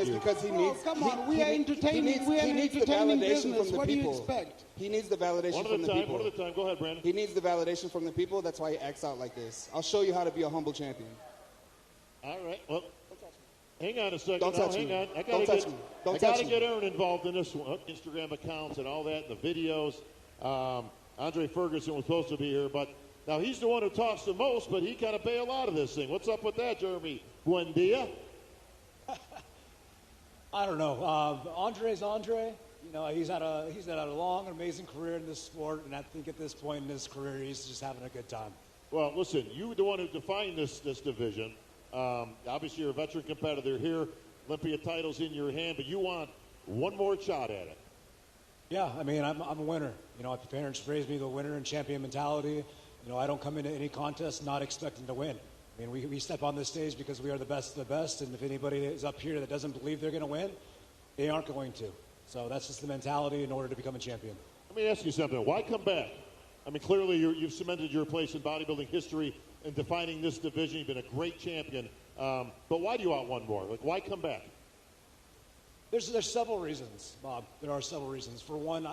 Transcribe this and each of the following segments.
this because he needs. Come on, we are entertaining. We are entertaining business. What do you expect? He needs the validation from the people. One at a time. Go ahead, Brandon. He needs the validation from the people. That's why he acts out like this. I'll show you how to be a humble champion. All right. Well, hang on a second. Don't touch hang me. on. I gotta get Erin involved in this one. Instagram accounts and all that, the videos. Andre Ferguson was supposed to be here, but now he's the one who talks the most, but he kind of bailed out of this thing. What's up with that, Jeremy? Buendia? I don't know. Andre's Andre. You know, he's had a long, amazing career in this sport, and I think at this point in his career, he's just having a good time. Well, listen, you were the one who defined this division. Obviously, you're a veteran competitor here. Olympia title's in your hand, but you want one more shot at it. Yeah, I mean, I'm a winner. You know, my parents raised me the winner and champion mentality. You know, I don't come into any contest not expecting to win. I mean, we step on this stage because we are the best of the best, and if anybody is up here that doesn't believe they're going to win, they aren't going to. So that's just the mentality in order to become a champion. Let me ask you something. Why come back? I mean, clearly you've cemented your place in bodybuilding history and defining this division. You've been a great champion. But why do you want one more? Like, why come back? There's several reasons, Bob. There are several reasons. For one,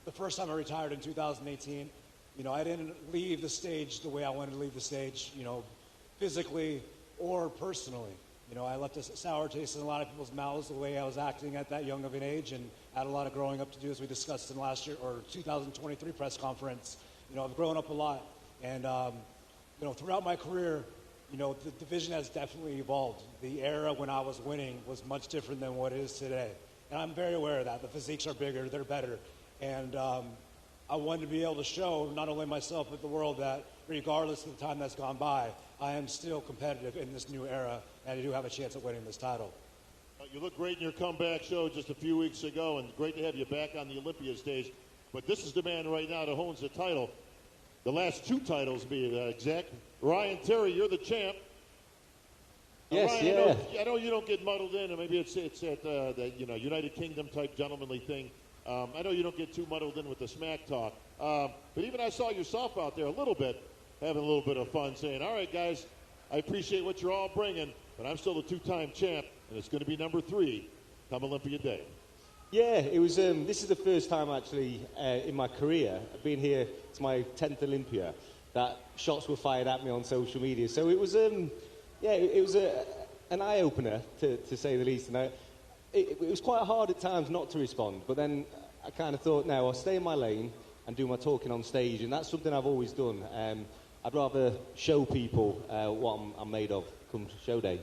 the first time I retired in 2018, you know, I didn't leave the stage the way I wanted to leave the stage, you know, physically or personally. You know, I left a sour taste in a lot of people's mouths the way I was acting at that young of an age, and had a lot of growing up to do, as we discussed in last year or 2023 press conference. You know, I've grown up a lot, and you know, throughout my career, you know, the division has definitely evolved. The era when I was winning was much different than what it is today, and I'm very aware of that. The physiques are bigger, they're better, and I wanted to be able to show not only myself but the world that regardless of the time that's gone by, I am still competitive in this new era, and I do have a chance at winning this title. You look great in your comeback show just a few weeks ago, and great to have you back on the Olympia stage. But this is the man right now that owns the title. The last two titles, to be exact. Ryan Terry, you're the champ. Yes, Ryan, I know you don't get muddled in, and maybe it's at the United Kingdom type gentlemanly thing. I know you don't get too muddled in with the smack talk. But even I saw yourself out there a little bit, having a little bit of fun, saying, all right, guys, I appreciate what you're all bringing, but I'm still the two-time champ, and it's going to be number 3 come Olympia Day. Yeah, it was. This is the first time actually in my career, I've been here. It's my 10th Olympia. That shots were fired at me on social media. So it was, it was an eye opener to say the least. And it was quite hard at times not to respond. But then I kind of thought, no, I'll stay in my lane and do my talking on stage, and that's something I've always done. I'd rather show people what I'm made of come show day.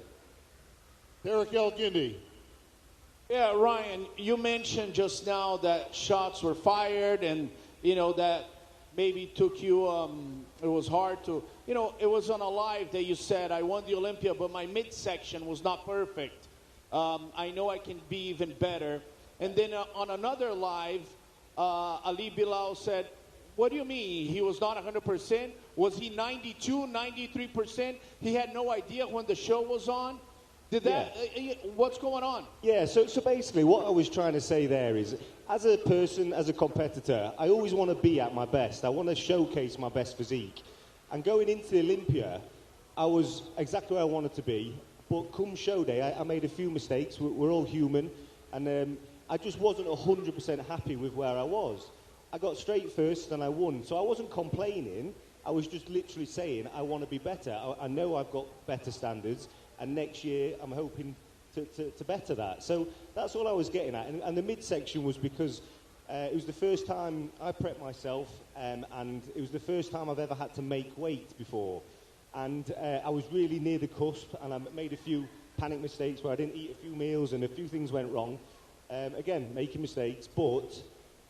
Eric Elgindy. Yeah, Ryan, you mentioned just now that shots were fired and, you know, that maybe took you, it was hard to, you know, it was on a live that you said, I won the Olympia, but my midsection was not perfect. I know I can be even better. And then on another live, Ali Bilal said, what do you mean? He was not 100%? Was he 92, 93%? He had no idea when the show was on? Did that, what's going on? Yeah, so basically what I was trying to say there is, as a person, as a competitor, I always want to be at my best. I want to showcase my best physique. And going into the Olympia, I was exactly where I wanted to be. But come show day, I made a few mistakes. We're all human. And I just wasn't 100% happy with where I was. I got straight first and I won. So I wasn't complaining. I was just literally saying, I want to be better. I know I've got better standards. And next year, I'm hoping to better that. So that's all I was getting at. And the midsection was because it was the first time I prepped myself, and it was the first time I've ever had to make weight before. And I was really near the cusp, and I made a few panic mistakes where I didn't eat a few meals, and a few things went wrong. Again, making mistakes, but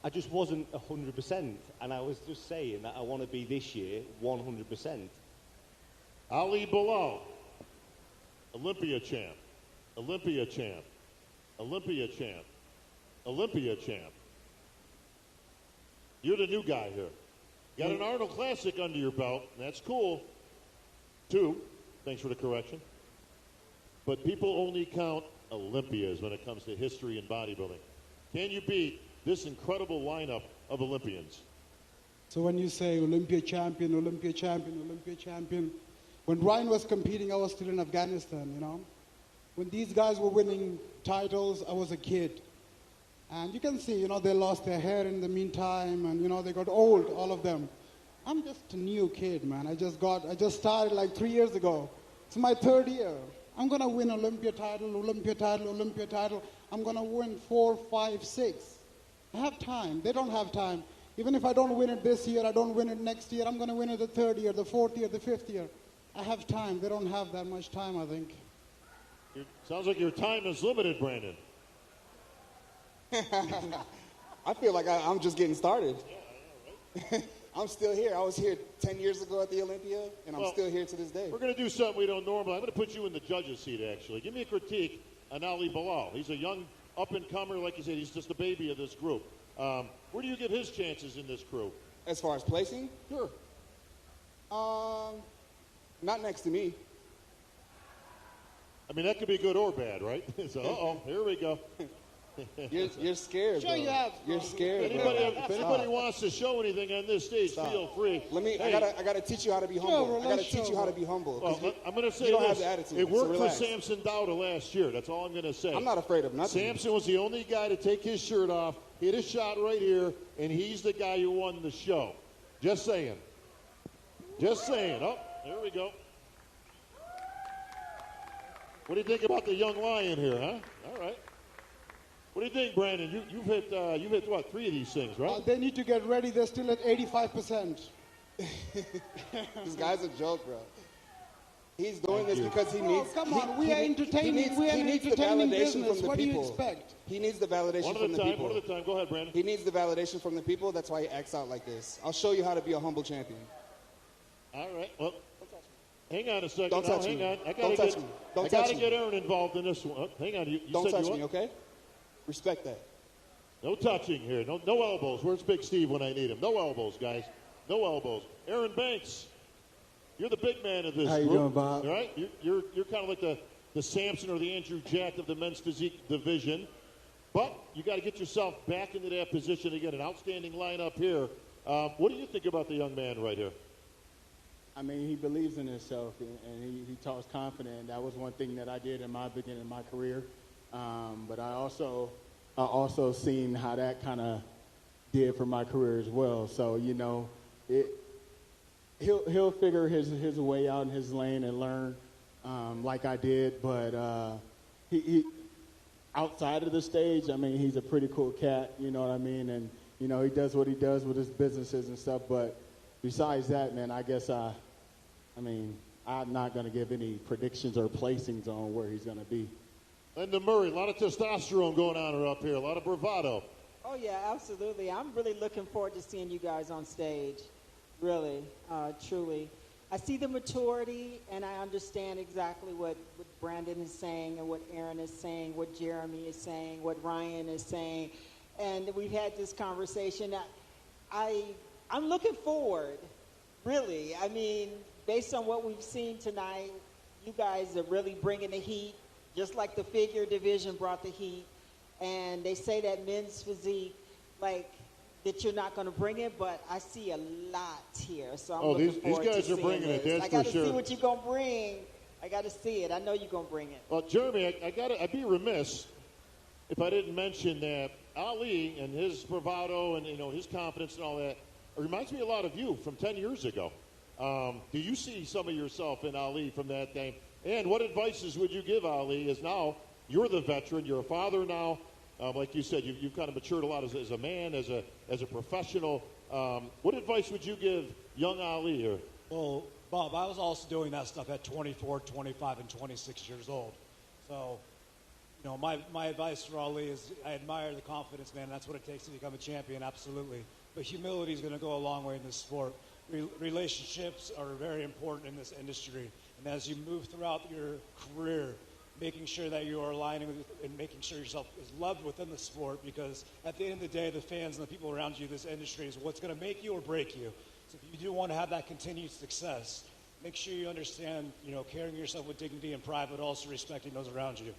I just wasn't 100%. And I was just saying that I want to be this year 100%. Ali Bilal. Olympia champ, Olympia champ, Olympia champ, Olympia champ. You're the new guy here. You got an Arnold Classic under your belt. That's cool. 2. Thanks for the correction. But people only count Olympias when it comes to history and bodybuilding. Can you beat this incredible lineup of Olympians? So when you say Olympia champion, Olympia champion, Olympia champion, when Ryan was competing, I was still in Afghanistan, you know. When these guys were winning titles, I was a kid. And you can see, they lost their hair in the meantime, and, they got old, all of them. I'm just a new kid, man. I just started like 3 years ago. It's my third year. I'm going to win Olympia title, Olympia title, Olympia title. I'm going to win 4, 5, 6. I have time. They don't have time. Even if I don't win it this year, I don't win it next year, I'm going to win it the third year, the fourth year, the fifth year. I have time. They don't have that much time, I think. Sounds like your time is limited, Brandon. I feel like I'm just getting started. I'm still here. I was here 10 years ago at the Olympia, and I'm still here to this day. We're going to do something we don't normally. I'm going to put you in the judge's seat, actually. Give me a critique on Ali Bilal. He's a young up-and-comer. Like you said, he's just a baby of this group. Where do you give his chances in this crew? As far as placing? Sure. Not next to me. I mean, that could be good or bad, right? So, here we go. You're scared, Sure bro. you have. You're scared, If anybody wants to show anything on this stage, feel free. I gotta teach you how to be humble. I gotta teach you how to be humble. Well, I'm going to say you don't this. have the attitude, It worked so for relax. Samson Dowda last year. That's all I'm going to say. I'm not afraid of nothing. Samson was the only guy to take his shirt off, hit a shot right here, and he's the guy who won the show. Just saying. Just saying. Oh, there we go. What do you think about the young lion here, huh? All right. What do you think, Brandon? You've hit what, 3 of these things, right? They need to get ready. They're still at 85%. This guy's a joke, bro. He's doing this because he needs. Come on, we are entertaining. We are he needs the entertaining validation business. from the What do you people. expect? He needs the validation One from at the a time. people. One at a time. Go ahead, Brandon. He needs the validation from the people. That's why he acts out like this. I'll show you how to be a humble champion. All right. Well, hang on a second. Don't touch hang me. on. I Don't touch me. Don't touch gotta me. get Erin involved in this one. Oh, hang on. You Don't said touch you me, what? okay? Respect that. No touching here. No elbows. Where's Big Steve when I need him? No elbows, guys. No elbows. Erin Banks, you're the big man of this How you group. doing, Bob? All right? You're kind of like the Samson or the Andrew Jack of the men's physique division. But you got to get yourself back into that position again. An outstanding lineup here. What do you think about the young man right here? I mean, he believes in himself, and he talks confident. That was one thing that I did in my beginning of my career. But I also seen how that kind of did for my career as well. So, he'll figure his way out in his lane and learn like I did. But he outside of the stage, I mean, he's a pretty cool cat, you know what I mean? And, he does what he does with his businesses and stuff. But besides that, man, I guess I'm not going to give any predictions or placings on where he's going to be. Linda Murray, a lot of testosterone going on up here, a lot of bravado. Oh, yeah, absolutely. I'm really looking forward to seeing you guys on stage, really, truly. I see the maturity, and I understand exactly what Brandon is saying and what Erin is saying, what Jeremy is saying, what Ryan is saying. And we've had this conversation. I'm looking forward, really. I mean, based on what we've seen tonight, you guys are really bringing the heat, just like the figure division brought the heat. And they say that men's physique, that you're not going to bring it, but I see a lot here. So I'm looking forward these guys to are bringing seeing it, this. that's I got for to sure. see what you're going to bring. I got to see it. I know you're going to bring it. Well, Jeremy, I'd be remiss if I didn't mention that Ali and his bravado and his confidence and all that, it reminds me a lot of you from 10 years ago. Do you see some of yourself in Ali from that game? And what advices would you give Ali as now you're the veteran, you're a father now, like you said, you've kind of matured a lot as a man, as a professional. What advice would you give young Ali here? Well, Bob, I was also doing that stuff at 24, 25, and 26 years old. So, my advice for Ali is I admire the confidence, man. That's what it takes to become a champion, absolutely. But humility is going to go a long way in this sport. Relationships are very important in this industry. And as you move throughout your career, making sure that you are aligning with and making sure yourself is loved within the sport, because at the end of the day, the fans and the people around you, this industry is what's going to make you or break you. So if you do want to have that continued success, make sure you understand, carrying yourself with dignity and pride, but also respecting those around you.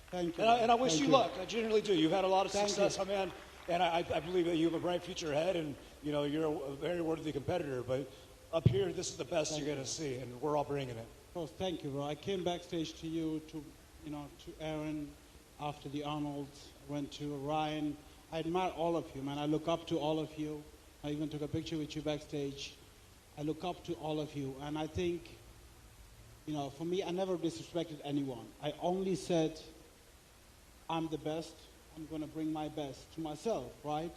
Thank you. And I wish Thank you luck. I genuinely do. You've had a lot of Thank success, you. my man. And I believe that you have a bright future ahead, and you're a very worthy competitor. But up here, this is the best you're going to see, and we're all bringing it. Oh, thank you, bro. I came backstage to you, to Erin after the Arnolds. Went to Ryan. I admire all of you, man. I look up to all of you. I even took a picture with you backstage. I look up to all of you, and I think, for me, I never disrespected anyone. I only said, I'm the best. I'm going to bring my best to myself, right?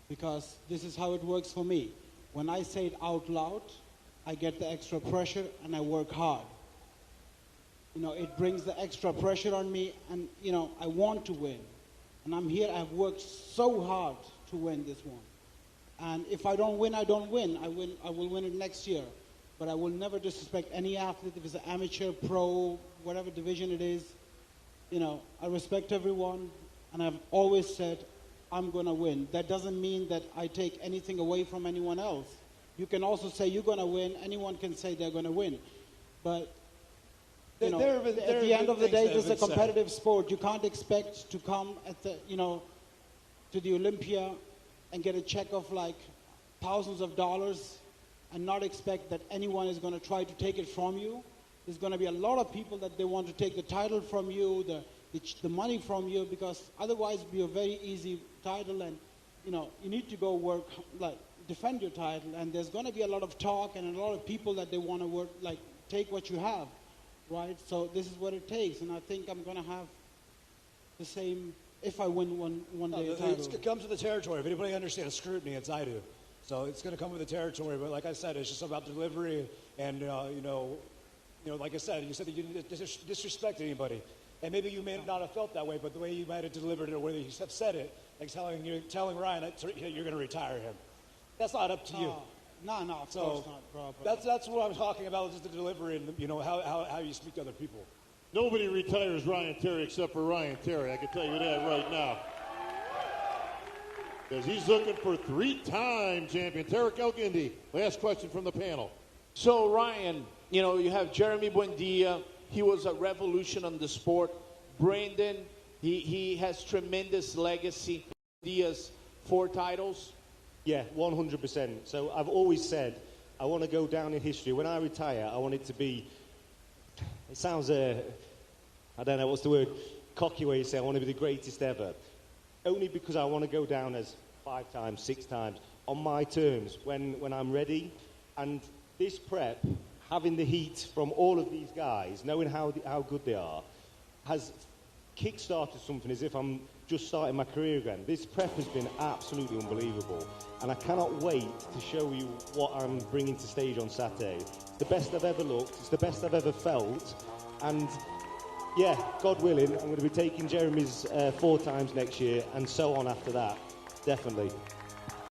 Because this is how it works for me. When I say it out loud, I get the extra pressure and I work hard. It brings the extra pressure on me, and, I want to win. And I'm here, I've worked so hard to win this one. And if I don't win, I don't win. I will win it next year. But I will never disrespect any athlete, if it's an amateur, pro, whatever division it is. I respect everyone, and I've always said, I'm going to win. That doesn't mean that I take anything away from anyone else. You can also say you're going to win. Anyone can say they're going to win. But at the end of the day, this is a competitive sport. You can't expect to come to the Olympia and get a check of like thousands of dollars and not expect that anyone is going to try to take it from you. There's going to be a lot of people that they want to take the title from you, the money from you, because otherwise it'll be a very easy title, and you need to go work, like defend your title, and there's going to be a lot of talk and a lot of people that they want to work, like take what you have, right? So this is what it takes, and I think I'm going to have the same if I win one day a title. It comes with the territory. If anybody understands scrutiny, it's I do. So it's going to come with the territory. But like I said, it's just about delivery. And, like I said, you said that you didn't disrespect anybody. And maybe you may not have felt that way, but the way you might have delivered it or the way you have said it, like telling Ryan that you're going to retire him. That's not up to you. No, of course not, bro. That's what I'm talking about, just the delivery and, how you speak to other people. Nobody retires Ryan Terry except for Ryan Terry. I can tell you that right now. Because he's looking for three-time champion. Tarek Elgindi, last question from the panel. So, Ryan, you have Jeremy Buendia. He was a revolution on the sport. Brandon, he has tremendous legacy. Buendia's 4 titles. Yeah, 100%. So I've always said I want to go down in history. When I retire, I want it to be, it sounds, I don't know, what's the word, cocky way you say I want to be the greatest ever. Only because I want to go down as 5 times, 6 times, on my terms, when I'm ready. And this prep, having the heat from all of these guys, knowing how good they are, has kick-started something as if I'm just starting my career again. This prep has been absolutely unbelievable, and I cannot wait to show you what I'm bringing to stage on Saturday. It's the best I've ever looked, it's the best I've ever felt, and yeah, God willing, I'm going to be taking Jeremy's 4 times next year, and so on after that, definitely.